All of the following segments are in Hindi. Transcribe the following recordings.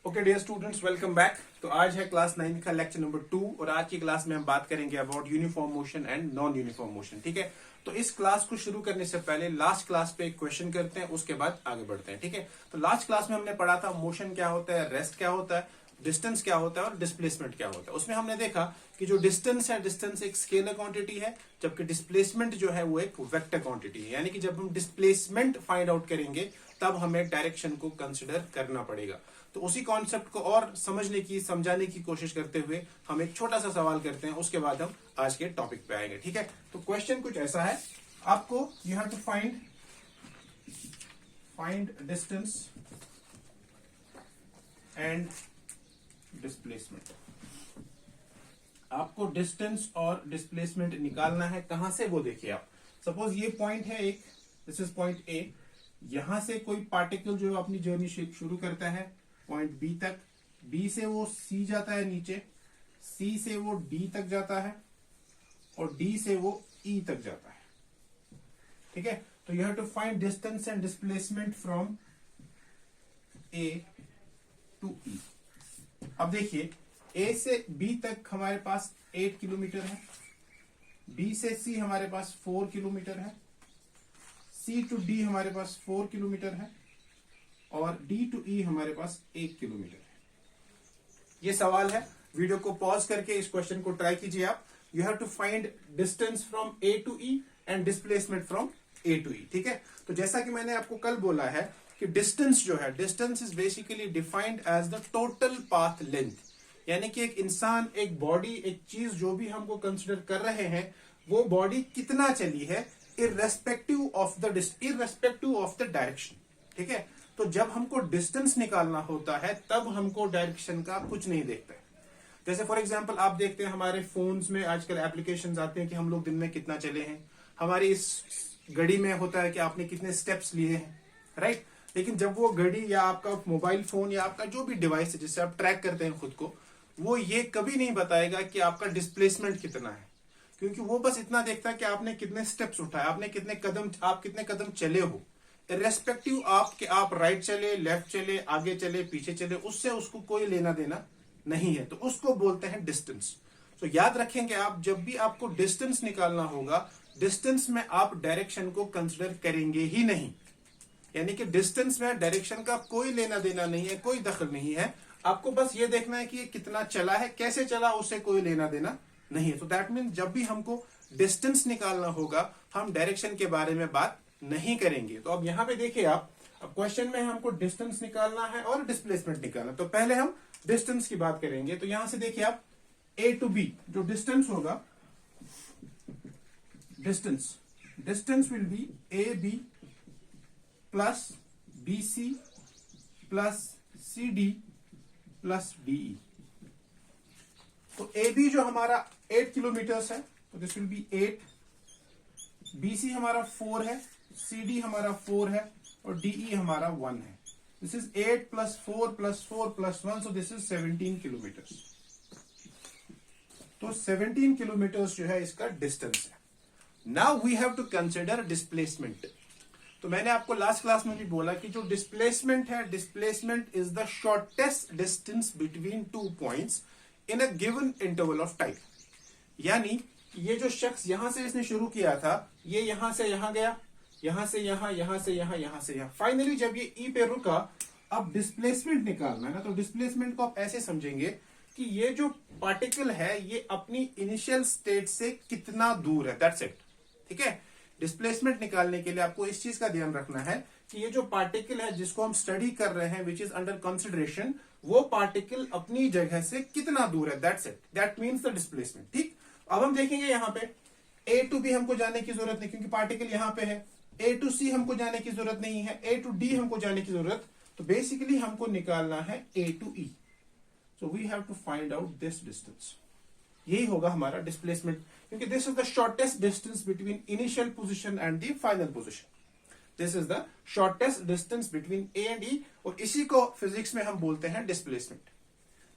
Okay dear students, welcome back. तो आज है क्लास 9 का लेक्चर नंबर 2 और आज की क्लास में हम बात करेंगे about uniform motion and non uniform motion. ठीक है, तो इस क्लास को शुरू करने से पहले लास्ट क्लास पे एक क्वेश्चन करते हैं, उसके बाद आगे बढ़ते हैं। ठीक है, तो लास्ट क्लास में हमने पढ़ा था मोशन क्या होता है, रेस्ट क्या होता है, डिस्टेंस क्या होता है और डिस्प्लेसमेंट क्या होता है। उसमें हमने देखा कि जो डिस्टेंस है, डिस्टेंस एक स्केलर क्वांटिटी है, जबकि डिस्प्लेसमेंट जो है वो एक वेक्टर क्वांटिटी है। यानी कि जब हम डिस्प्लेसमेंट फाइंड आउट करेंगे तब हमें डायरेक्शन को कंसिडर करना पड़ेगा। तो उसी कॉन्सेप्ट को और समझने की, समझाने की कोशिश करते हुए हम एक छोटा सा सवाल करते हैं, उसके बाद हम आज के टॉपिक पे आएंगे। ठीक है, तो क्वेश्चन कुछ ऐसा है, आपको you have to find distance and displacement. आपको डिस्टेंस और डिस्प्लेसमेंट निकालना है। कहां से, वो देखिए आप। सपोज ये पॉइंट है एक, दिस इज पॉइंट ए। यहां से कोई पार्टिकल जो अपनी जर्नी शुरू करता है पॉइंट बी तक, बी से वो सी जाता है नीचे, सी से वो डी तक जाता है और डी से वो ई तक जाता है। ठीक है, तो you have to find distance and displacement from A to E. अब देखिए, ए से बी तक हमारे पास 8 किलोमीटर है, बी से सी हमारे पास 4 किलोमीटर है, सी टू डी हमारे पास 4 किलोमीटर है और डी टू ई हमारे पास 1 किलोमीटर है। ये सवाल है, वीडियो को पॉज करके इस क्वेश्चन को ट्राई कीजिए आप। You have to find distance from A to E and displacement from A to E. ठीक है, तो जैसा कि मैंने आपको कल बोला है कि डिस्टेंस जो है, distance is basically defined as the total path length. यानी कि एक इंसान, एक बॉडी, एक चीज जो भी हमको कंसिडर कर रहे हैं, वो बॉडी कितना चली है इररेस्पेक्टिव ऑफ द डायरेक्शन। ठीक है, तो जब हमको डिस्टेंस निकालना होता है तब हमको डायरेक्शन का कुछ नहीं देखता है। जैसे फॉर एग्जांपल आप देखते हैं हमारे फोन्स में आजकल एप्लीकेशंस आते हैं कि हम लोग दिन में कितना चले हैं, हमारी इस घड़ी में होता है कि आपने कितने स्टेप्स लिए हैं, राइट। लेकिन जब वो घड़ी या आपका मोबाइल फोन या आपका जो भी डिवाइस है जिससे आप ट्रैक करते हैं खुद को, वो ये कभी नहीं बताएगा कि आपका डिस्प्लेसमेंट कितना है, क्योंकि वो बस इतना देखता है कि आपने कितने स्टेप्स उठाए, आपने कितने कदम चले हो, इर्रेस्पेक्टिव आप राइट चले, लेफ्ट चले, आगे चले, पीछे चले, उससे उसको कोई लेना देना नहीं है। तो उसको बोलते हैं डिस्टेंस। तो याद रखेंगे आप, जब भी आपको डिस्टेंस निकालना होगा, डिस्टेंस में आप डायरेक्शन को कंसिडर करेंगे ही नहीं। यानी कि डिस्टेंस में डायरेक्शन का कोई लेना देना नहीं है, कोई दखल नहीं है। आपको बस ये देखना है कि ये कितना चला है, कैसे चला, उससे कोई लेना देना नहीं है। तो दैट मीन जब भी हमको डिस्टेंस निकालना होगा, हम डायरेक्शन के बारे में बात नहीं करेंगे। तो अब यहां पे देखिए आप, अब क्वेश्चन में हमको डिस्टेंस निकालना है और डिस्प्लेसमेंट निकालना। तो पहले हम डिस्टेंस की बात करेंगे। तो यहां से देखिए आप, ए टू बी जो डिस्टेंस होगा, distance will be A B plus B C plus C D plus D E. तो ए बी जो हमारा 8 किलोमीटर है, तो this will be 8, B C हमारा 4 है, सी डी हमारा 4 है और डी ई हमारा 1 है। This is 8 plus 4 plus 4 plus 1, so this is 17 kilometre. तो 17 किलोमीटर जो है इसका डिस्टेंस है। Now we have to consider displacement. तो मैंने आपको लास्ट क्लास में भी बोला कि जो डिस्प्लेसमेंट है, displacement is the shortest distance between 2 points in a given interval of time. यानी ये जो शख्स यहां से इसने शुरू किया था, ये यहां से यहां गया, यहां से यहां, यहां से यहां, यहां से यहां, फाइनली जब ये ई पे रुका, अब डिस्प्लेसमेंट निकालना है ना। तो डिस्प्लेसमेंट को आप ऐसे समझेंगे कि ये जो पार्टिकल है ये अपनी इनिशियल स्टेट से कितना दूर है, दैट्स इट। ठीक है, डिस्प्लेसमेंट निकालने के लिए आपको इस चीज का ध्यान रखना है कि ये जो पार्टिकल है जिसको हम स्टडी कर रहे हैं, विच इज अंडर कंसिडरेशन, वो पार्टिकल अपनी जगह से कितना दूर है, that's it, that means the displacement. ठीक, अब हम देखेंगे यहां पे ए टू बी हमको जाने की जरूरत नहीं, क्योंकि पार्टिकल यहां पे है। ए टू सी हमको जाने की जरूरत नहीं है, ए टू डी हमको जाने की जरूरत। तो बेसिकली हमको निकालना है A to E. So we have to find out this distance. यही होगा हमारा डिस्प्लेसमेंट, क्योंकि this is the shortest distance between initial position and the final position. This is the shortest distance between A and E, और इसी को फिजिक्स में हम बोलते हैं डिस्प्लेसमेंट।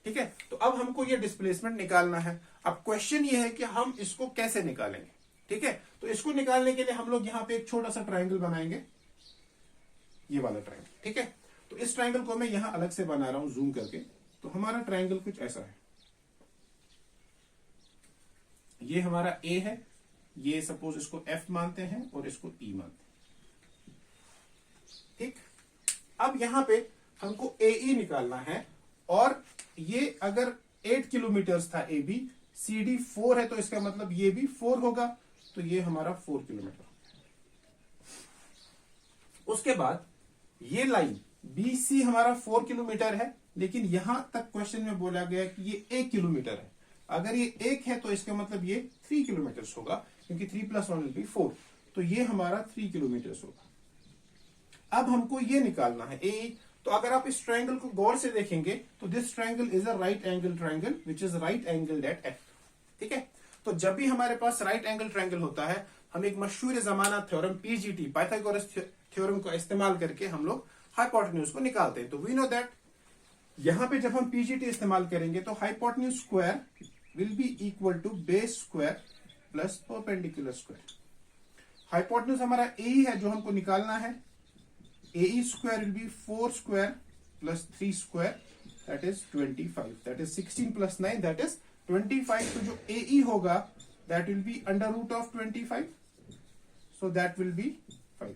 ठीक है, तो अब हमको ये डिस्प्लेसमेंट निकालना है। अब क्वेश्चन ये है कि हम इसको कैसे निकालेंगे। ठीक है, तो इसको निकालने के लिए हम लोग यहां पे एक छोटा सा ट्राइंगल बनाएंगे, ये वाला ट्राइंगल। ठीक है, तो इस ट्राइंगल को मैं यहां अलग से बना रहा हूं जूम करके। तो हमारा ट्राइंगल कुछ ऐसा है, ये हमारा ए है, ये सपोज इसको एफ मानते हैं और इसको ई मानते हैं, ठीक। अब यहां पे हमको ए ई निकालना है, और ये अगर 8 किलोमीटर था ए बी, सी डी 4 है, तो इसका मतलब ये भी 4 होगा, तो ये हमारा 4 किलोमीटर। उसके बाद ये लाइन बी सी हमारा 4 किलोमीटर है, लेकिन यहां तक क्वेश्चन में बोला गया कि ये 1 किलोमीटर है। अगर ये 1 है तो इसका मतलब ये 3 किलोमीटर होगा, क्योंकि 3 + 1 विल बी 4, तो ये हमारा 3 किलोमीटर होगा। अब हमको ये निकालना है ए। तो अगर आप इस ट्राइंगल को गौर से देखेंगे तो this triangle is a right angle triangle which is right angle at F, ठीक है। तो जब भी हमारे पास राइट एंगल ट्राइंगल होता है, हम एक मशहूर जमाना थ्योरम पीजीटी पाइथागोरस थ्योरम का इस्तेमाल करके हम लोग हाइपोटेन्यूज को निकालते हैं। तो वी नो दैट यहां पे जब हम पीजीटी इस्तेमाल करेंगे तो hypotenuse square will be equal to base square plus perpendicular square. Hypotenuse हमारा ए है जो हमको निकालना है, A square will be 4 square plus 3 square, that is 25, that is 16 + 9 that is 25। तो जो ए होगा that will be under root of 25, so that will be 5।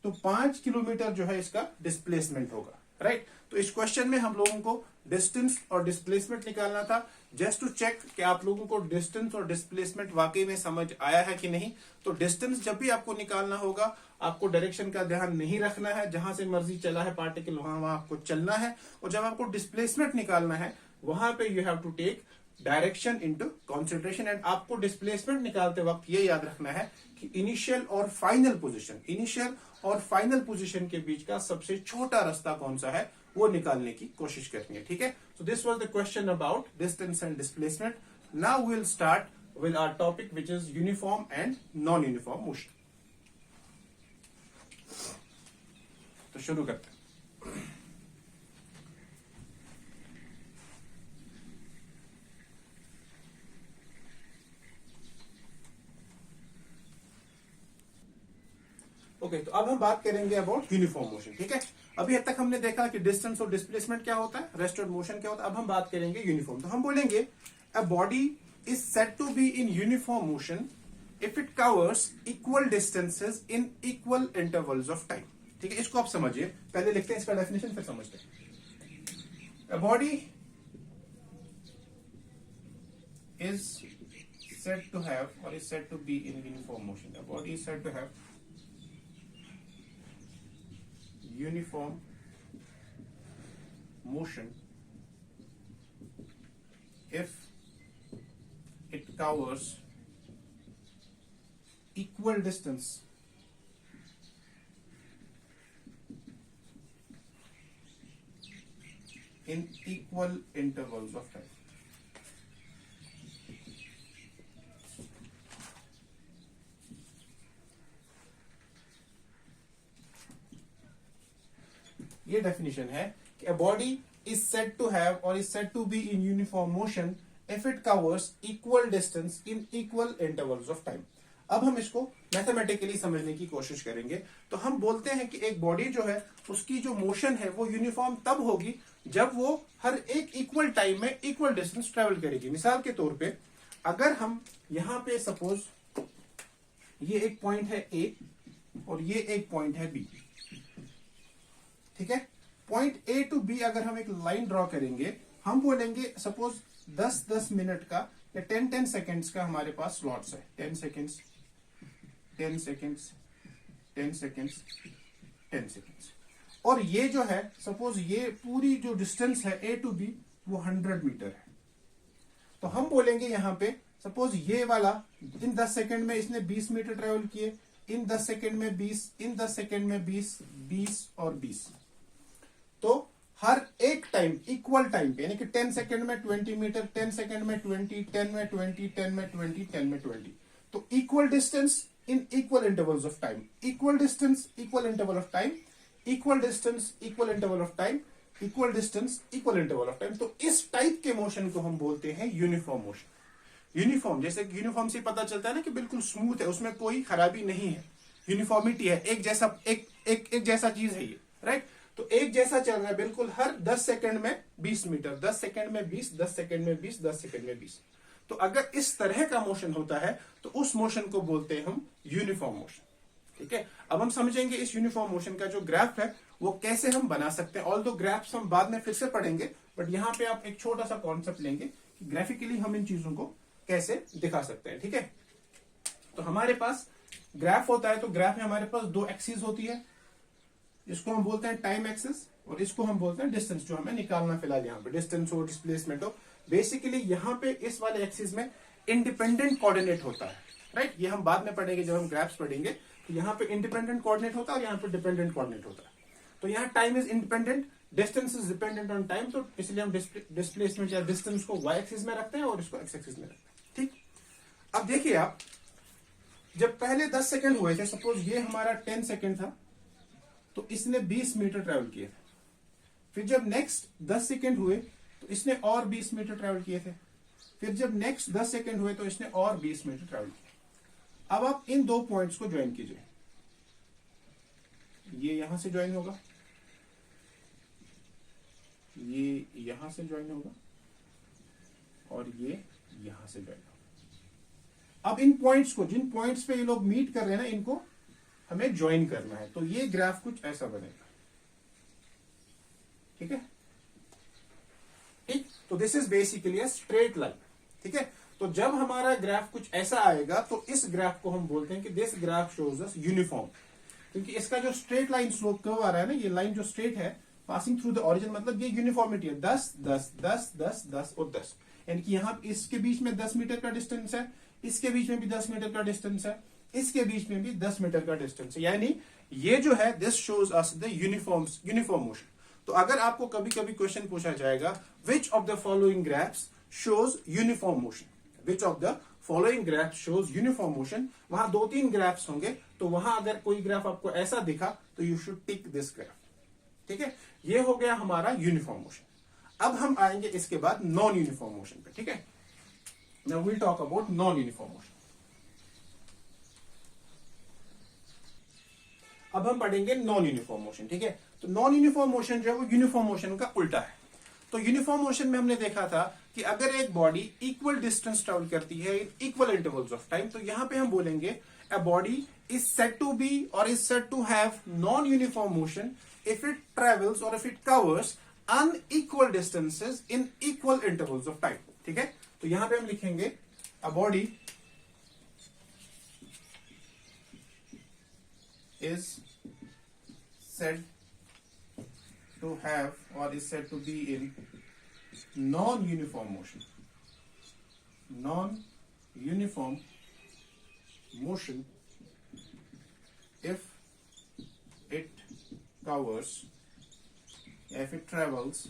तो 5 किलोमीटर जो है इसका डिस्प्लेसमेंट होगा, राइट। तो इस क्वेश्चन में हम लोगों को डिस्टेंस और डिस्प्लेसमेंट निकालना था, जस्ट टू चेक कि आप लोगों को डिस्टेंस और डिस्प्लेसमेंट वाकई में समझ आया है कि नहीं। तो डिस्टेंस जब भी आपको निकालना होगा, आपको डायरेक्शन का ध्यान नहीं रखना है, जहां से मर्जी चला है पार्टिकल वहां आपको चलना है। और जब आपको डिस्प्लेसमेंट निकालना है, वहां पे you have to take direction into consideration. And आपको डिस्प्लेसमेंट निकालते वक्त ये याद रखना है कि इनिशियल और फाइनल पोजीशन के बीच का सबसे छोटा रास्ता कौन सा है वो निकालने की कोशिश करनी है, ठीक है। So this was the question about distance and displacement. Now we will start with our topic which is uniform and non uniform motion. तो शुरू करते हैं। ओके, तो अब हम बात करेंगे अबाउट यूनिफॉर्म मोशन, ठीक है। अभी तक हमने देखा कि डिस्टेंस और डिस्प्लेसमेंट क्या होता है, रेस्ट और मोशन क्या होता है। अब हम बात करेंगे यूनिफॉर्म। तो हम बोलेंगे a body is said to be in uniform motion if it covers equal distances in equal intervals of time, ठीक है। इसको आप समझिए, पहले लिखते हैं इसका डेफिनेशन फिर समझते हैं। A body is said to have और is said to be in uniform motion. A body is said to have uniform motion if it covers equal distance in equal intervals of time। ये डेफिनेशन है कि a body is said to have और is said to be in uniform motion if it covers equal distance in equal intervals of time. अब हम इसको मैथमेटिकली समझने की कोशिश करेंगे। तो हम बोलते हैं कि एक बॉडी जो है उसकी जो मोशन है वो यूनिफॉर्म तब होगी जब वो हर एक इक्वल टाइम में इक्वल डिस्टेंस ट्रेवल करेगी। मिसाल के तौर पे अगर हम यहां पे सपोज ये एक पॉइंट है ए और ये एक पॉइंट है बी, ठीक है। पॉइंट ए टू बी अगर हम एक लाइन ड्रॉ करेंगे, हम बोलेंगे सपोज 10-10 मिनट का या 10-10 सेकेंड्स का हमारे पास स्लॉट्स है। 10 सेकेंड्स 10 सेकेंड्स 10 सेकेंड्स 10 सेकेंड्स। और ये जो है सपोज ये पूरी जो डिस्टेंस है ए टू बी वो 100 मीटर है। तो हम बोलेंगे यहां पे सपोज ये वाला इन 10 सेकेंड में इसने 20 मीटर ट्रेवल किए, इन 10 सेकेंड में 20, इन 10 सेकेंड में 20, 20 और 20। तो हर एक टाइम इक्वल टाइम पे यानी कि 10 सेकेंड में 20 मीटर, 10 सेकेंड में 20, 10 में 20, 10 में 20, 10 में 20। तो equal distance in equal intervals of time, equal distance equal interval of time, equal distance equal interval of time, equal distance equal interval of time. तो इस टाइप के मोशन को हम बोलते हैं यूनिफॉर्म मोशन। यूनिफॉर्म जैसे यूनिफॉर्म से पता चलता है ना कि बिल्कुल स्मूथ है, उसमें कोई खराबी नहीं है, यूनिफॉर्मिटी है, एक जैसा चीज है ये। राइट। तो एक जैसा चल रहा है बिल्कुल, हर 10 सेकंड में 20 मीटर, 10 सेकंड में 20, 10 सेकंड में 20, 10 सेकंड में 20। तो अगर इस तरह का मोशन होता है तो उस मोशन को बोलते हैं हम यूनिफॉर्म मोशन। ठीक है, अब हम समझेंगे इस यूनिफॉर्म मोशन का जो ग्राफ है वो कैसे हम बना सकते हैं। ऑल दो ग्राफ्स हम बाद में फिर से पढ़ेंगे, बट यहाँ पे आप एक छोटा सा कॉन्सेप्ट लेंगे कि ग्राफिकली हम इन चीजों को कैसे दिखा सकते हैं। ठीक है, तो हमारे पास ग्राफ होता है, तो ग्राफ में हमारे पास दो एक्सिस होती है, इसको हम बोलते हैं टाइम एक्सिस और इसको हम बोलते हैं डिस्टेंस, जो हमें निकालना फिलहाल यहाँ पे डिस्टेंस हो डिस्प्लेसमेंट हो। बेसिकली यहाँ पे इस वाले एक्सिस में इंडिपेंडेंट कोऑर्डिनेट होता है, राइट। ये हम बाद में पढ़ेंगे जब हम ग्राफ्स पढ़ेंगे। तो यहाँ पे इंडिपेंडेंट कोऑर्डिनेट होता है और यहाँ पे डिपेंडेंट कोऑर्डिनेट होता है। तो यहाँ time is independent, distance is dependent on time, तो इसलिए हम डिस्प्लेसमेंट या डिस्टेंस को वाई एक्सिस में रखते हैं और इसको एक्स एक्सिस में रखते हैं। ठीक, अब देखिए आप, जब पहले 10 सेकंड हुए थे, सपोज ये हमारा 10 सेकंड था, तो इसने 20 मीटर ट्रेवल किए थे। फिर जब नेक्स्ट 10 सेकंड हुए तो इसने और 20 मीटर ट्रेवल किए थे। फिर जब नेक्स्ट 10 सेकंड हुए तो इसने और 20 मीटर ट्रेवल किया। अब आप इन दो पॉइंट्स को ज्वाइन कीजिए, ये यहां से ज्वाइन होगा, ये यहां से ज्वाइन होगा और ये यहां से ज्वाइन होगा। अब इन पॉइंट्स को, जिन पॉइंट्स पे ये लोग मीट कर रहे हैं ना, इनको हमें ज्वाइन करना है। तो ये ग्राफ कुछ ऐसा बनेगा। ठीक है, ठीक, तो this is basically a straight line. ठीक है, तो जब हमारा ग्राफ कुछ ऐसा आएगा तो इस ग्राफ को हम बोलते हैं कि this graph shows us uniform, क्योंकि इसका जो स्ट्रेट लाइन स्लोप कर्व आ रहा है ना, ये लाइन जो स्ट्रेट है पासिंग थ्रू द ओरिजिन, मतलब ये यूनिफॉर्मिटी है, 10 10 10 10 10 और 10, यानी कि यहाँ इसके बीच में 10 मीटर का डिस्टेंस है, इसके बीच में भी 10 मीटर का डिस्टेंस है, इसके बीच में भी 10 मीटर का डिस्टेंस है, यानी ये जो है this shows us the uniform motion. तो अगर आपको कभी कभी क्वेश्चन पूछा जाएगा which of the following graphs shows uniform motion, which of the following graph shows uniform motion, वहां 2-3 ग्राफ्स होंगे, तो वहां अगर कोई ग्राफ आपको ऐसा दिखा तो you should tick this graph. ठीक है, ये हो गया हमारा यूनिफॉर्म मोशन। अब हम आएंगे इसके बाद नॉन यूनिफॉर्म मोशन पे। ठीक है, now we talk about non uniform motion. अब हम पढ़ेंगे नॉन यूनिफॉर्म मोशन। ठीक है, तो नॉन यूनिफॉर्म मोशन जो है वो यूनिफॉर्म मोशन का उल्टा है। तो यूनिफॉर्म मोशन में हमने देखा था कि अगर एक बॉडी इक्वल डिस्टेंस ट्रेवल करती है in equal intervals of time, तो यहां पे हम बोलेंगे a body is said to be और is said to have non uniform motion if it travels और if it covers unequal distances in equal intervals of time. ठीक है, तो यहां पे हम लिखेंगे a body is said to have or is said to be in non-uniform motion. Non-uniform motion if it covers, if it travels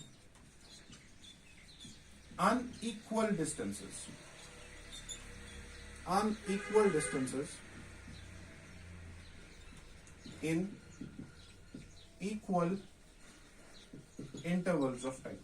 unequal distances in equal intervals of time.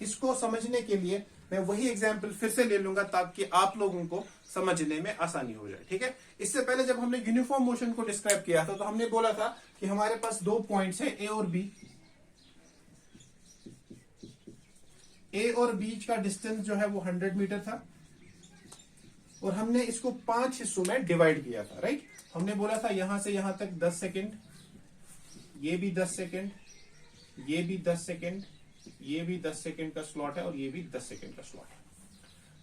इसको समझने के लिए मैं वही एग्जाम्पल फिर से ले लूंगा ताकि आप लोगों को समझने में आसानी हो जाए। ठीक है, इससे पहले जब हमने यूनिफॉर्म मोशन को डिस्क्राइब किया था तो हमने बोला था कि हमारे पास दो पॉइंट्स हैं, ए और बी। ए और बीच का डिस्टेंस जो है वो 100 मीटर था और हमने इसको 5 हिस्सों में डिवाइड किया था, राइट। हमने बोला था यहां से यहां तक 10 सेकेंड, ये भी 10 सेकेंड, ये भी 10 सेकेंड, ये भी 10 सेकेंड का स्लॉट है और ये भी 10 सेकेंड का स्लॉट है।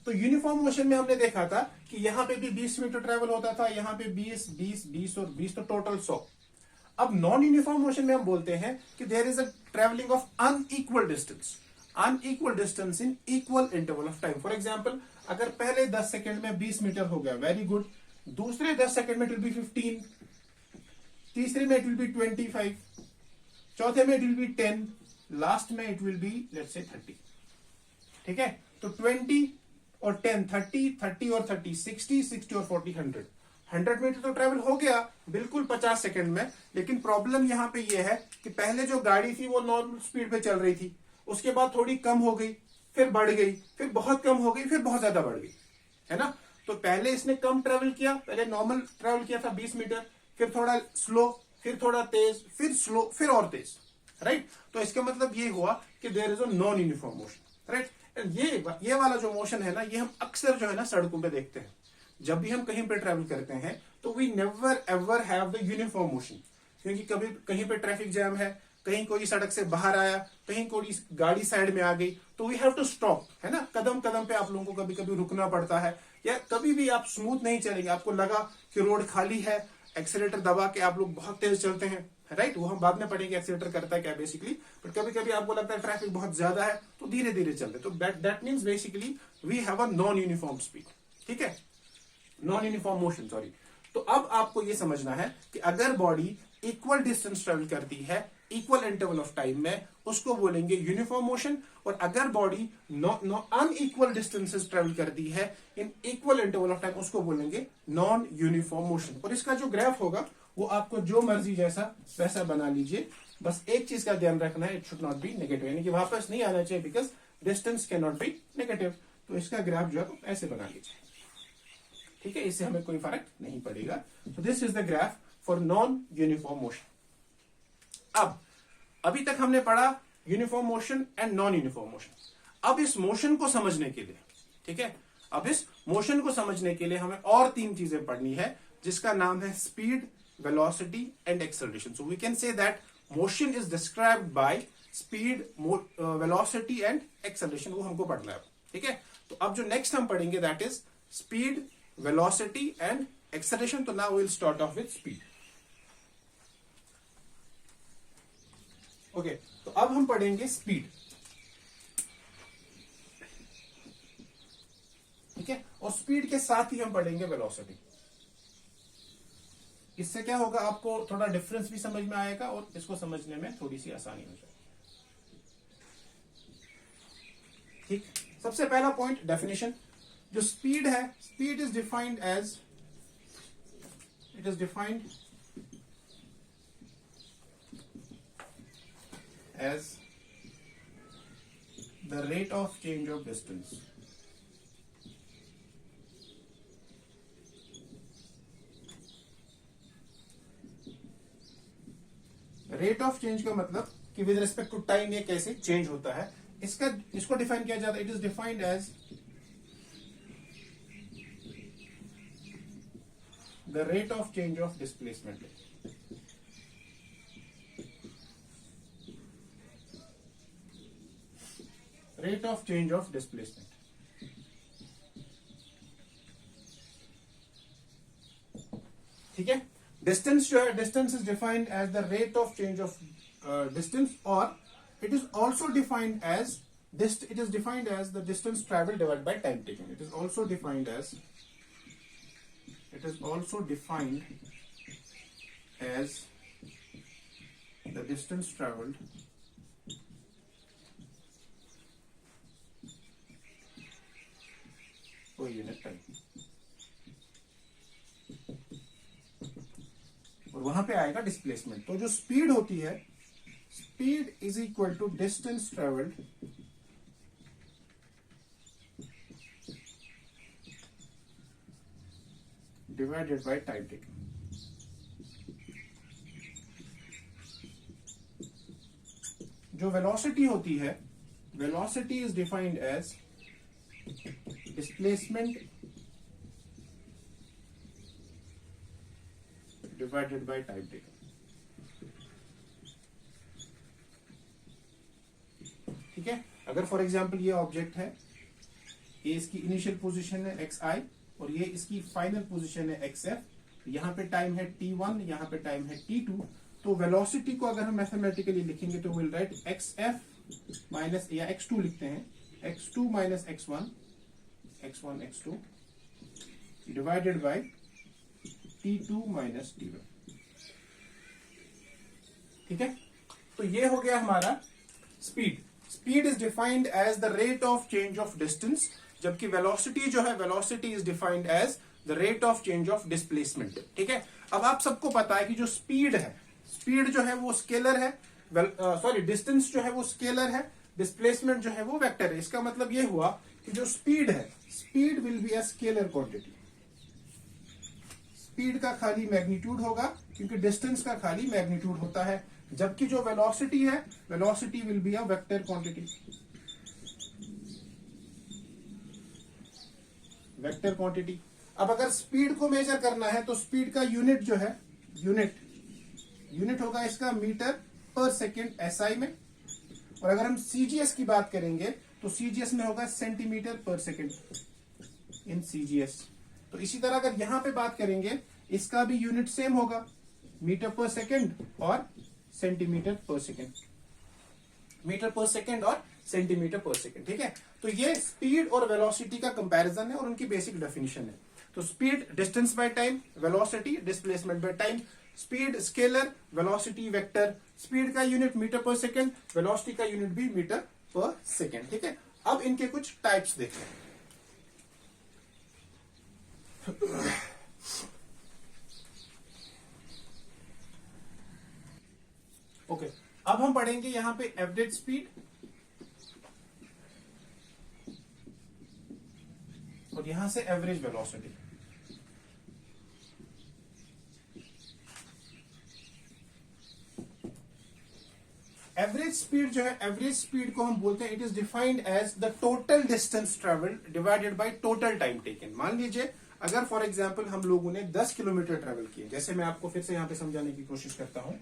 तो यूनिफॉर्म मोशन में हमने देखा था कि यहां पे भी 20 मीटर ट्रेवल होता था, यहां पे 20 20 20 और 20, तो टोटल 100। अब नॉन यूनिफॉर्म मोशन में हम बोलते हैं कि there is a travelling of unequal distance in equal interval of time. For example, अगर पहले 10 सेकेंड में 20 मीटर हो गया, वेरी गुड, दूसरे 10 सेकेंड में इट विल बी 15, तीसरे में इट विल बी 25, चौथे में इट विल बी 10, लास्ट में it will be let's say 30। ठीक है, तो 20 और 10 30, 30 और 30 60, 60 और 40 100 मीटर तो ट्रेवल हो गया बिल्कुल 50 सेकेंड में। लेकिन प्रॉब्लम यहां पे ये है कि पहले जो गाड़ी थी वो नॉर्मल स्पीड पे चल रही थी, उसके बाद थोड़ी कम हो गई, फिर बढ़ गई, फिर बहुत कम हो गई, फिर बहुत ज्यादा बढ़ गई, है ना। तो पहले इसने कम ट्रेवल किया, पहले नॉर्मल ट्रेवल किया था 20 मीटर, फिर थोड़ा स्लो, फिर थोड़ा तेज, फिर स्लो, फिर और तेज, राइट। तो इसका मतलब ये हुआ कि there is a non uniform motion, right. ये वाला जो मोशन है ना, ये हम अक्सर जो है ना सड़कों पे देखते हैं। जब भी हम कहीं पे ट्रेवल करते हैं तो we never ever have the uniform motion, क्योंकि कभी कहीं पे ट्रैफिक जैम है, कहीं कोई सड़क से बाहर आया, कहीं कोई गाड़ी साइड में आ गई, तो वी हैव टू स्टॉप, है ना। कदम कदम पे आप लोगों को कभी कभी रुकना पड़ता है, या कभी भी आप स्मूथ नहीं चलेंगे, आपको लगा कि रोड खाली है, एक्सीलेटर दबा के आप लोग बहुत तेज चलते हैं, राइट। वो हम बाद में पढ़ेंगे एक्सीलेटर करता है क्या बेसिकली, बट कभी कभी आपको लगता है ट्रैफिक बहुत ज्यादा है तो धीरे धीरे चलते, तो that means basically we have a non uniform speed, ठीक है, नॉन यूनिफॉर्म मोशन, सॉरी। तो अब आपको ये समझना है कि अगर बॉडी इक्वल डिस्टेंस ट्रेवल करती है इक्वल इंटरवल ऑफ टाइम में, उसको बोलेंगे यूनिफॉर्म मोशन। और अगर बॉडी अनइक्वल डिस्टेंसेस ट्रेवल करती है in equal interval of time, उसको बोलेंगे नॉन यूनिफॉर्म मोशन। और इसका जो ग्राफ होगा वो आपको जो मर्जी जैसा वैसा बना लीजिए, बस एक चीज का ध्यान रखना है, it should not be negative, यानी कि वापस नहीं आना चाहिए, because distance can not be negative. तो इसका ग्राफ जो है ऐसे बना लीजिए, ठीक है, इससे हमें कोई फर्क नहीं पड़ेगा। तो this is the graph for non uniform motion. अब अभी तक हमने पढ़ा uniform motion and non uniform motion. अब इस मोशन को समझने के लिए, ठीक है, अब इस मोशन को समझने के लिए हमें और 3 चीजें पढ़नी है, जिसका नाम है speed, velocity and acceleration. So we can say that motion is described by speed, velocity and acceleration, वो हमको पढ़ना है, ठीक है। तो अब जो नेक्स्ट हम पढ़ेंगे that is speed, velocity and acceleration. तो now we'll start off with speed. Okay, तो अब हम पढ़ेंगे स्पीड, ठीक है, और स्पीड के साथ ही हम पढ़ेंगे वेलोसिटी। इससे क्या होगा, आपको थोड़ा डिफरेंस भी समझ में आएगा और इसको समझने में थोड़ी सी आसानी हो जाएगी, ठीक। सबसे पहला पॉइंट डेफिनेशन, जो स्पीड है, speed is defined as, it is defined as the rate of change of distance, rate of change का मतलब कि विद रिस्पेक्ट टू टाइम ये कैसे चेंज होता है, इसको डिफाइन किया जाता है। It is defined as the rate of change of displacement, rate of change of displacement, ठीक है। डिस्टेंस जो है, distance is defined as the rate of change of distance, और it is also defined as it is defined as the distance traveled divided by time taken. It is also defined as the distance traveled per unit time. और वहां पे आएगा डिस्प्लेसमेंट। तो जो स्पीड होती है, speed is equal to distance travelled divided by time taken. जो वेलोसिटी होती है, velocity is defined as displacement divided by time taken, ठीक है। अगर फॉर एग्जांपल ये ऑब्जेक्ट है, ये इसकी इनिशियल पोजीशन है xi और ये इसकी फाइनल पोजीशन है xf, यहाँ पे टाइम है t1, यहाँ पे टाइम है t2, तो वेलोसिटी को अगर हम मैथमेटिकली लिखेंगे तो विल राइट xf माइनस, या x2 लिखते हैं, x2 minus x1 x2 divided by t2 minus t1, ठीक है। तो ये हो गया हमारा speed. Speed is defined as the rate of change of distance, जबकि वेलोसिटी जो है, velocity is defined as the rate of change of displacement, ठीक है। अब आप सबको पता है कि जो स्पीड है, स्पीड जो है वो स्केलर है, सॉरी डिस्टेंस जो है वो स्केलर है, डिस्प्लेसमेंट जो है वो वेक्टर है। इसका मतलब ये हुआ कि जो स्पीड है, speed will be a scalar quantity, speed का खाली मैग्नीट्यूड होगा, क्योंकि डिस्टेंस का खाली मैग्नीट्यूड होता है, जबकि जो वेलोसिटी है, velocity will be a vector quantity, vector quantity. अब अगर स्पीड को मेजर करना है तो स्पीड का यूनिट जो है, यूनिट होगा इसका मीटर पर सेकेंड एसआई में, और अगर हम सीजीएस की बात करेंगे तो सीजीएस में होगा सेंटीमीटर पर सेकेंड इन सीजीएस। तो इसी तरह अगर यहां पे बात करेंगे, इसका भी यूनिट सेम होगा, मीटर पर सेकेंड और सेंटीमीटर पर सेकेंड, मीटर पर सेकेंड और सेंटीमीटर पर सेकेंड। ठीक है, तो ये स्पीड और वेलोसिटी का कंपैरिजन है और उनकी बेसिक डेफिनेशन है। तो speed distance by time, velocity displacement by time, speed scalar, velocity vector, speed का यूनिट मीटर पर सेकेंड, वेलोसिटी का यूनिट भी मीटर पर सेकेंड। ठीक है, अब इनके कुछ टाइप्स देखते हैं। ओके, अब हम पढ़ेंगे यहां पे एवरेज स्पीड और यहां से एवरेज वेलोसिटी। एवरेज स्पीड जो है, एवरेज स्पीड को हम बोलते हैं, it is defined as the total distance travelled divided by total time taken. मान लीजिए अगर फॉर एग्जांपल हम लोगों ने 10 किलोमीटर ट्रेवल किए, जैसे मैं आपको फिर से यहां पे समझाने की कोशिश करता हूं,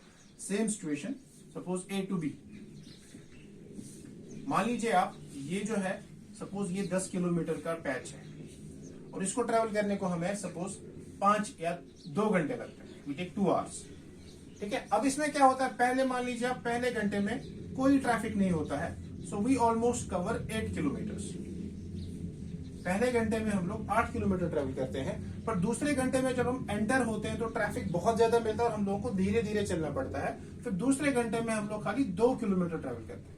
same situation, suppose A to B. मान लीजिए आप, ये जो है सपोज ये 10 किलोमीटर का पैच है और इसको ट्रेवल करने को हमें सपोज 5 या 2 घंटे लगते हैं, वी टेक 2 आवर्स। ठीक है, अब इसमें क्या होता है, पहले मान लीजिए आप पहले घंटे में कोई ट्रैफिक नहीं होता है, so we almost cover 8 kilometres. पहले घंटे में हम लोग 8 किलोमीटर ट्रेवल करते हैं, पर दूसरे घंटे में जब हम एंटर होते हैं तो ट्रैफिक बहुत ज्यादा मिलता है और हम लोगों को धीरे धीरे चलना पड़ता है, फिर दूसरे घंटे में हम लोग खाली 2 किलोमीटर ट्रेवल करते हैं।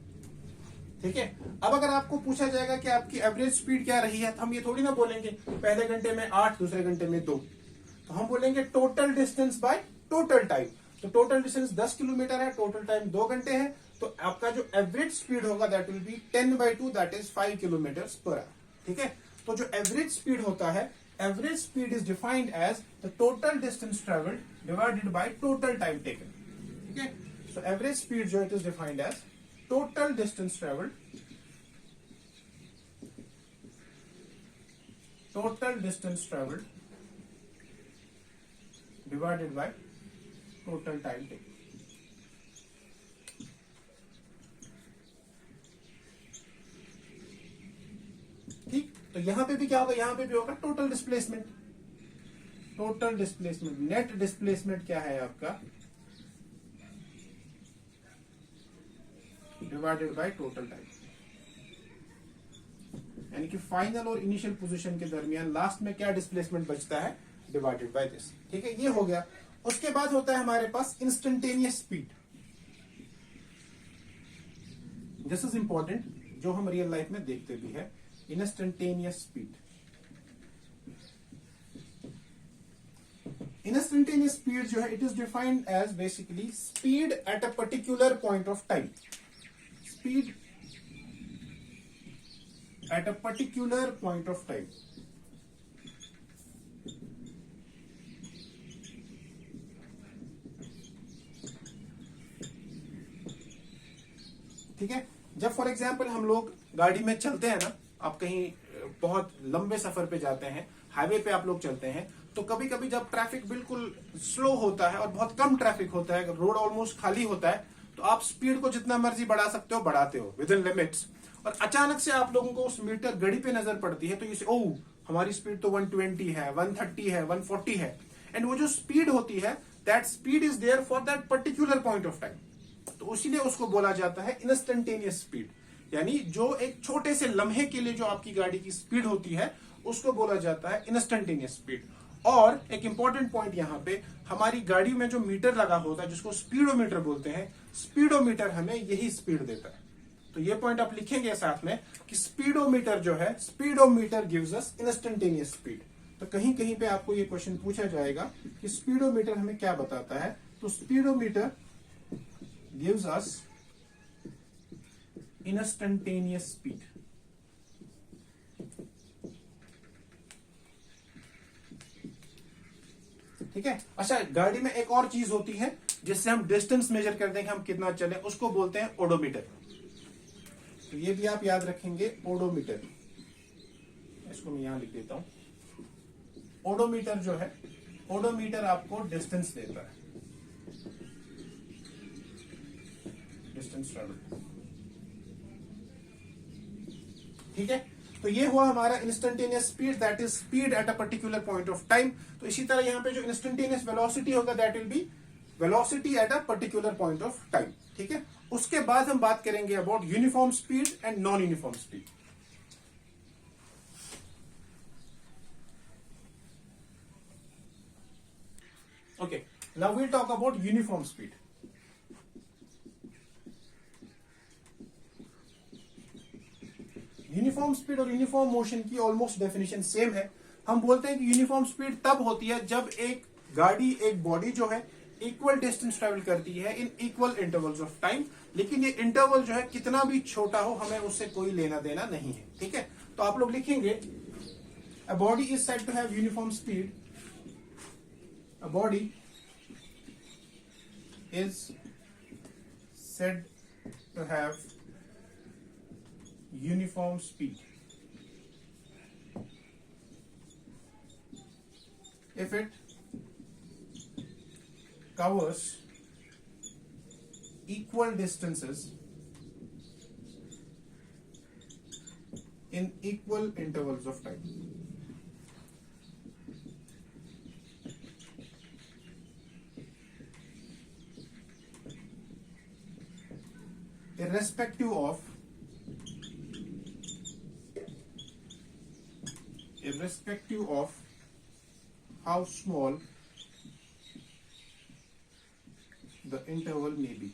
ठीक है, अब अगर आपको पूछा जाएगा कि आपकी एवरेज स्पीड क्या रही है, तो हम ये थोड़ी ना बोलेंगे पहले घंटे में 8, दूसरे घंटे में 2, तो हम बोलेंगे total distance by total time. तो टोटल डिस्टेंस 10 किलोमीटर है, टोटल टाइम 2 घंटे है, तो आपका जो एवरेज स्पीड होगा that will be 10/2, that is 5 kilometre per hour. ठीक है, तो जो एवरेज स्पीड होता है, average speed is defined as the total distance travelled divided by total time taken. ठीक है, सो एवरेज स्पीड जो it is defined as total distance traveled divided by total time taken। ठीक, तो यहां पे भी क्या होगा, यहां पे भी होगा total displacement. Total displacement, net displacement क्या है आपका, डिवाइडेड बाय टोटल टाइम, यानी कि फाइनल और इनिशियल पोजीशन के दरमियान लास्ट में क्या डिस्प्लेसमेंट बचता है, डिवाइडेड बाय दिस। ठीक है, ये हो गया। उसके बाद होता है हमारे पास instantaneous speed. This is important, जो हम रियल लाइफ में देखते भी है, इंस्टेंटेनियस स्पीड। इंस्टेंटेनियस स्पीड जो है, it is defined as basically speed at a particular point of time. Speed at a particular point of time। ठीक है, जब फॉर एग्जाम्पल हम लोग गाड़ी में चलते हैं ना, आप कहीं बहुत लंबे सफर पे जाते हैं, हाईवे पे आप लोग चलते हैं, तो कभी कभी जब ट्रैफिक बिल्कुल स्लो होता है और बहुत कम ट्रैफिक होता है, रोड ऑलमोस्ट खाली होता है, तो आप स्पीड को जितना मर्जी बढ़ा सकते हो, बढ़ाते हो विद इन लिमिट्स, और अचानक से आप लोगों को उस मीटर घड़ी पे नजर पड़ती है, तो ये ओह हमारी स्पीड तो 120 है, 130 है, 140 है, एंड वो जो स्पीड होती है, that speed is there for that particular point of time, तो इसीलिए उसको बोला जाता है इंस्टेंटेनियस स्पीड। यानी जो एक छोटे से लम्हे के लिए जो आपकी गाड़ी की स्पीड होती है, उसको बोला जाता है इंस्टेंटेनियस स्पीड। और एक इंपॉर्टेंट पॉइंट यहां पे, हमारी गाड़ी में जो मीटर लगा होता है, जिसको स्पीडोमीटर बोलते हैं, स्पीडोमीटर हमें यही स्पीड देता है। तो ये पॉइंट आप लिखेंगे साथ में कि स्पीडोमीटर जो है, speedometer gives us instantaneous speed. तो कहीं कहीं पे आपको ये क्वेश्चन पूछा जाएगा कि स्पीडोमीटर हमें क्या बताता है, तो speedometer gives us instantaneous speed. ठीक है। अच्छा, गाड़ी में एक और चीज होती है जिससे हम डिस्टेंस मेजर करते हैं कि हम कितना चले, उसको बोलते हैं ओडोमीटर। तो ये भी आप याद रखेंगे, ओडोमीटर। इसको मैं यहां लिख देता हूं। ओडोमीटर जो है, ओडोमीटर आपको डिस्टेंस देता है, डिस्टेंस ट्रेवल। ठीक है, तो ये हुआ हमारा instantaneous speed, that is speed at a particular point of time. तो इसी तरह यहां पे जो इंस्टेंटेनियस वेलोसिटी होगा, that will be velocity at a particular point of time. ठीक है, उसके बाद हम बात करेंगे about uniform speed and non uniform speed. Okay, now we talk about uniform speed. Uniform speed और यूनिफॉर्म मोशन की ऑलमोस्ट डेफिनेशन सेम है। हम बोलते हैं कि यूनिफॉर्म स्पीड तब होती है जब एक गाड़ी, एक बॉडी जो है इक्वल डिस्टेंस ट्रेवल करती है in equal intervals of time. लेकिन ये इंटरवल जो है कितना भी छोटा हो, हमें उससे कोई लेना देना नहीं है। ठीक है, तो आप लोग लिखेंगे a body is said to have uniform speed, a body is said to have uniform speed if it covers equal distances in equal intervals of time. Irrespective of how small the interval may be.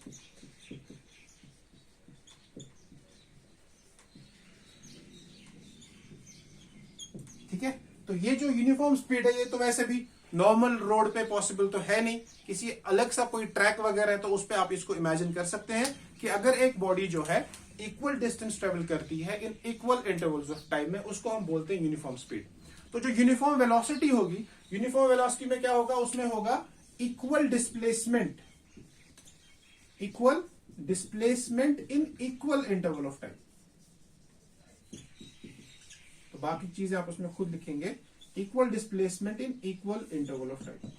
ठीक है, तो ये जो यूनिफॉर्म स्पीड है, ये तो वैसे भी नॉर्मल रोड पे पॉसिबल तो है नहीं, किसी अलग सा कोई ट्रैक वगैरह है तो उस पे आप इसको इमेजिन कर सकते हैं कि अगर एक बॉडी जो है इक्वल डिस्टेंस ट्रेवल करती है in equal intervals of time में, उसको हम बोलते हैं यूनिफॉर्म स्पीड। तो जो यूनिफॉर्म वेलोसिटी होगी, यूनिफॉर्म वेलोसिटी में क्या होगा, उसमें होगा equal displacement, equal displacement in equal interval of time. तो बाकी चीजें आप उसमें खुद लिखेंगे, equal displacement in equal interval of time.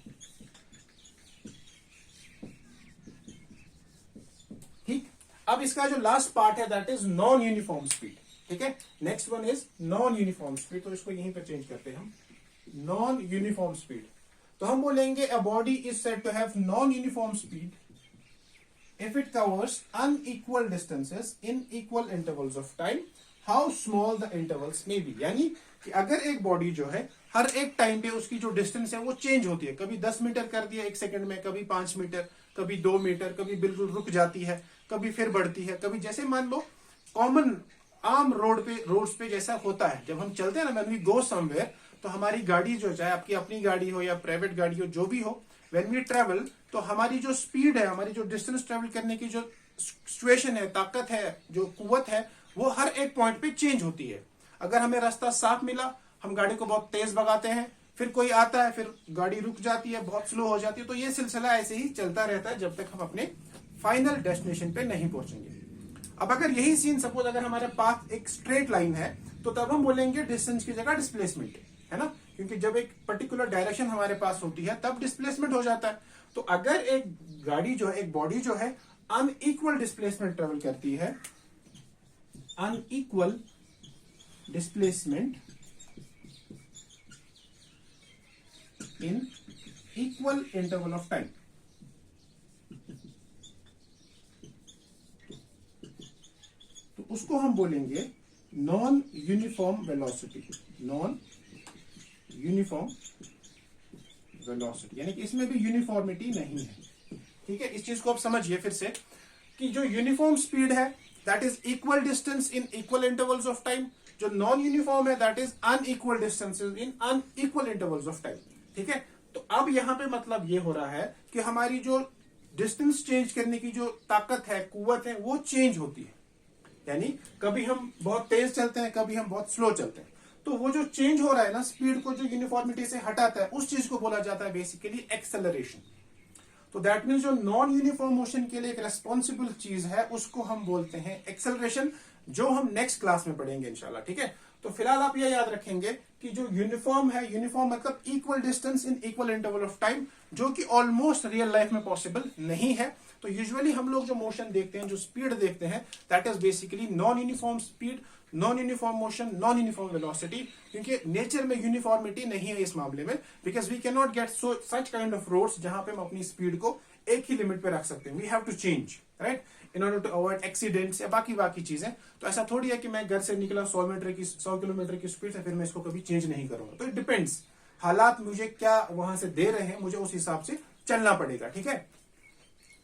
ठीक, अब इसका जो लास्ट पार्ट है that is non uniform speed. ठीक है, next one is non uniform speed. तो इसको यहीं पर चेंज करते हैं हम, नॉन यूनिफॉर्म स्पीड। तो हम बोलेंगे a body is said to have non uniform speed if it covers unequal distances in equal intervals of time, how small the intervals may be. यानी कि अगर एक बॉडी जो है हर एक टाइम पे उसकी जो डिस्टेंस है वो चेंज होती है, कभी 10 मीटर कर दिया एक सेकंड में, कभी 5 मीटर, कभी 2 मीटर, कभी बिल्कुल रुक जाती है, कभी फिर बढ़ती है, कभी जैसे मान लो कॉमन आम रोड्स पे जैसा होता है, जब हम चलते हैं ना, व्हेन वी गो समवेयर, तो हमारी गाड़ी जो, चाहे आपकी अपनी गाड़ी हो या प्राइवेट गाड़ी हो, जो भी हो, व्हेन वी ट्रेवल, तो हमारी जो स्पीड है, हमारी जो डिस्टेंस ट्रेवल करने की जो सिचुएशन है, ताकत है, जो कुव्वत है, वो हर एक पॉइंट पे चेंज होती है। अगर हमें रास्ता साफ मिला, हम गाड़ी को बहुत तेज भगाते हैं, फिर कोई आता है, फिर गाड़ी रुक जाती है, बहुत स्लो हो जाती है। तो ये सिलसिला ऐसे ही चलता रहता है जब तक हम अपने फाइनल डेस्टिनेशन पे नहीं पहुंचेंगे। अब अगर यही सीन, सपोज अगर हमारे पास एक स्ट्रेट लाइन है, तो तब हम बोलेंगे डिस्टेंस की जगह डिस्प्लेसमेंट, है ना, क्योंकि जब एक पर्टिकुलर डायरेक्शन हमारे पास होती है तब डिस्प्लेसमेंट हो जाता है। तो अगर एक गाड़ी जो है, एक बॉडी जो है अनइक्वल डिस्प्लेसमेंट ट्रेवल करती है, unequal displacement in equal interval of time, तो उसको हम बोलेंगे non uniform velocity, non uniform velocity, यानी कि इसमें भी यूनिफॉर्मिटी नहीं है। ठीक है, इस चीज को आप समझिए फिर से कि जो यूनिफॉर्म स्पीड है that is equal distance in equal intervals of time, जो नॉन यूनिफॉर्म है that is unequal distances in unequal intervals of time. ठीक है, तो अब यहां पे मतलब ये हो रहा है कि हमारी जो डिस्टेंस चेंज करने की जो ताकत है, कुव्वत है, वो चेंज होती है। यानी कभी हम बहुत तेज चलते हैं, कभी हम बहुत स्लो चलते हैं। तो वो जो चेंज हो रहा है ना स्पीड को, जो यूनिफॉर्मिटी से हटाता है, उस चीज को बोला जाता है बेसिकली एक्सेलरेशन। तो दैट मीन्स जो नॉन यूनिफॉर्म मोशन के लिए एक रेस्पॉन्सिबल चीज है उसको हम बोलते हैं एक्सेलरेशन, जो हम नेक्स्ट क्लास में पढ़ेंगे इंशाल्लाह, ठीक है। तो फिलहाल आप ये याद रखेंगे कि जो यूनिफॉर्म है, यूनिफॉर्म मतलब equal distance in equal interval of time, जो कि ऑलमोस्ट रियल लाइफ में पॉसिबल नहीं है। तो यूजुअली हम लोग जो मोशन देखते हैं, जो स्पीड देखते हैं, that is basically non uniform speed, non uniform motion, non uniform velocity, क्योंकि नेचर में यूनिफॉर्मिटी नहीं है इस मामले में, because we can not get such kind of roads जहां पे हम अपनी स्पीड को एक ही लिमिट पे रख सकते हैं। We have to change, right, in order to avoid accidents या बाकी चीजें। तो ऐसा थोड़ी है कि मैं घर से निकला 100 किलोमीटर की स्पीड से, फिर मैं इसको कभी चेंज नहीं करूंगा। तो इट डिपेंड्स, हालात मुझे क्या वहां से दे रहे हैं, मुझे उस हिसाब से चलना पड़ेगा, ठीक है।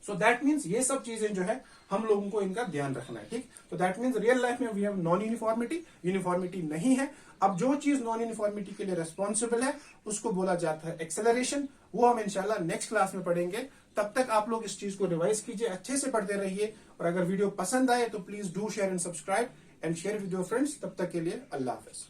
सो दैट मीन्स ये सब चीजें जो है हम लोगों को इनका ध्यान रखना है, ठीक। तो दैट मीन्स रियल लाइफ में we have non uniformity, uniformity नहीं है। अब जो चीज नॉन यूनिफॉर्मिटी के लिए रेस्पॉन्सिबल है उसको बोला जाता है एक्सेलरेशन। वो हम इंशाल्लाह नेक्स्ट क्लास में पढ़ेंगे। तब तक आप लोग इस चीज को रिवाइज कीजिए, अच्छे से पढ़ते रहिए, और अगर वीडियो पसंद आए तो please do share and subscribe and share with your friends. तब तक के लिए अल्लाह हाफिज।